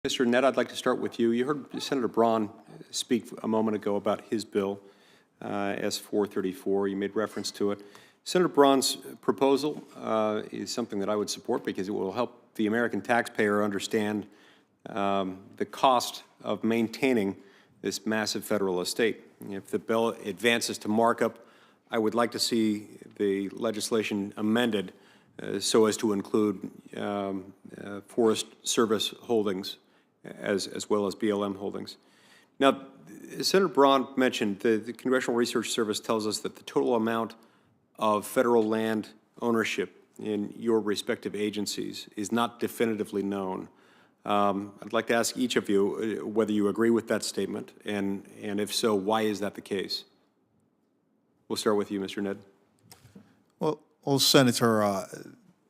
Mr. Nett, I'd like to start with you. You heard Senator Braun speak a moment ago about his bill, S-434. You made reference to it. Senator Braun's proposal is something that I would support because it will help the American taxpayer understand the cost of maintaining this massive federal estate. If the bill advances to markup, I would like to see the legislation amended so as to include Forest Service holdings as well as BLM holdings. Now, Senator Braun mentioned the Congressional Research Service tells us that the total amount of federal land ownership in your respective agencies is not definitively known. I'd like to ask each of you whether you agree with that statement, and if so, why is that the case? We'll start with you, Mr. Ned. Well, Senator,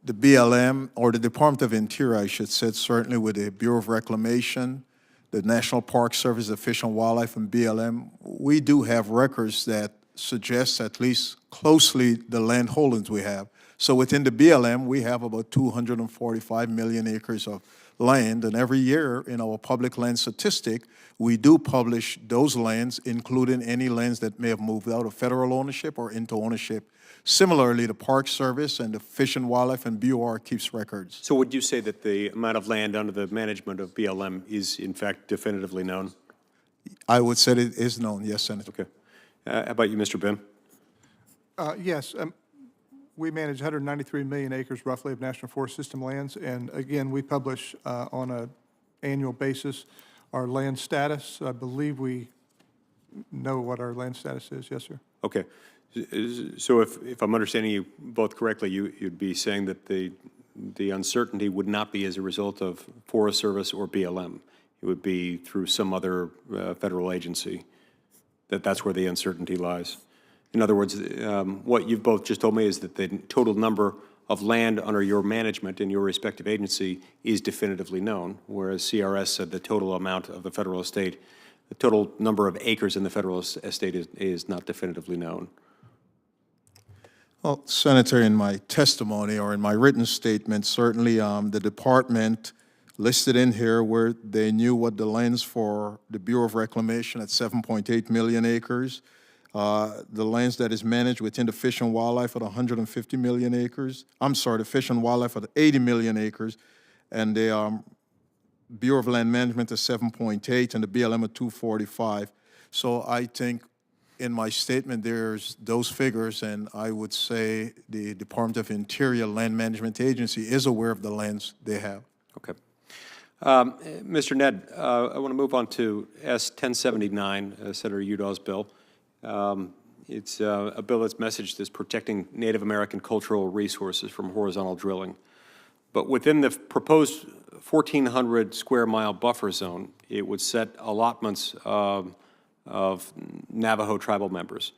the BLM, or the Department of Interior, I should say, certainly with the Bureau of Reclamation, the National Park Service, the Fish and Wildlife, and BLM, we do have records that suggest at least closely the land holdings we have. So within the BLM, we have about 245 million acres of land, and every year in our public land statistic, we do publish those lands, including any lands that may have moved out of federal ownership or into ownership. Similarly, the Park Service and the Fish and Wildlife and BOR keeps records. So would you say that the amount of land under the management of BLM is, in fact, definitively known? I would say it is known, yes, Senator. Okay. How about you, Mr. Bim? Yes. We manage 193 million acres, roughly, of National Forest System lands. And again, we publish on an annual basis our land status. I believe we know what our land status is. Yes, sir. Okay. So if I'm understanding you both correctly, you'd be saying that the uncertainty would not be as a result of Forest Service or BLM. It would be through some other federal agency. That's where the uncertainty lies. In other words, what you've both just told me is that the total number of land under your management in your respective agency is definitively known, whereas CRS said the total amount of the federal estate, the total number of acres in the federal estate is not definitively known. Well, Senator, in my testimony or in my written statement, certainly the department listed in here where they knew what the lands for the Bureau of Reclamation at 7.8 million acres, the lands that is managed within the Fish and Wildlife at 150 million acres. I'm sorry, the Fish and Wildlife at 80 million acres, and the Bureau of Land Management at 7.8 and the BLM at 245. So I think in my statement there's those figures, and I would say the Department of Interior Land Management Agency is aware of the lands they have. Okay. Mr. Ned, I want to move on to S-1079, Senator Udall's bill. It's a bill that's messaged as protecting Native American cultural resources from horizontal drilling. But within the proposed 1,400 square mile buffer zone, it would set allotments of Navajo tribal members.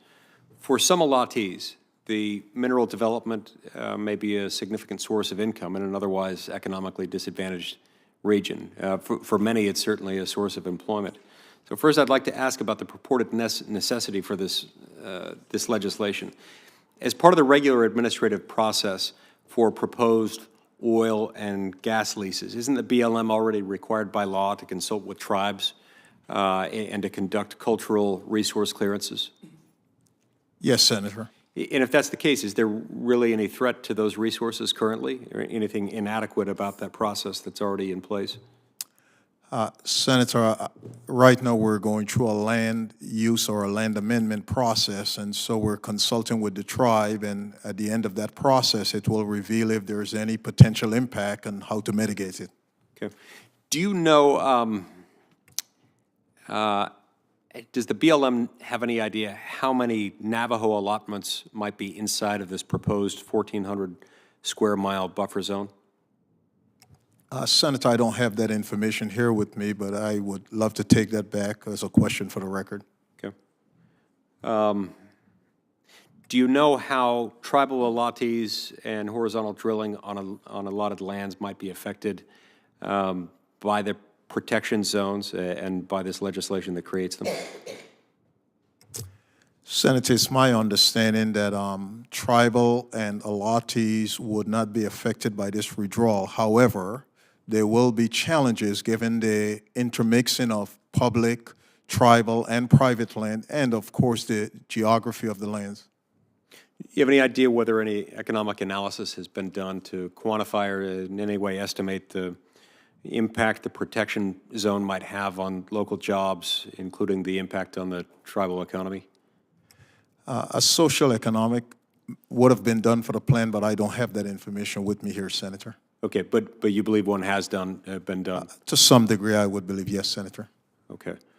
For some allottees, the mineral development may be a significant source of income in an otherwise economically disadvantaged region. For many, it's certainly a source of employment. So first, I'd like to ask about the purported necessity for this legislation. As part of the regular administrative process for proposed oil and gas leases, isn't the BLM already required by law to consult with tribes and to conduct cultural resource clearances? Yes, Senator. And if that's the case, is there really any threat to those resources currently, or anything inadequate about that process that's already in place? Senator, right now we're going through a land use or a land amendment process, and so we're consulting with the tribe, and at the end of that process, it will reveal if there's any potential impact and how to mitigate it. Okay. Do you know, does the BLM have any idea how many Navajo allotments might be inside of this proposed 1,400 square mile buffer zone? Senator, I don't have that information here with me, but I would love to take that back as a question for the record. Okay. Do you know how tribal allottees and horizontal drilling on allotted lands might be affected by the protection zones and by this legislation that creates them? Senator, it's my understanding that tribal and allottees would not be affected by this withdrawal. However, there will be challenges given the intermixing of public, tribal, and private land, and of course, the geography of the lands. You have any idea whether any economic analysis has been done to quantify or in any way estimate the impact the protection zone might have on local jobs, including the impact on the tribal economy? A social economic would have been done for the plan, but I don't have that information with me here, Senator. Okay, but you believe one has been done? To some degree, I would believe yes, Senator. Okay.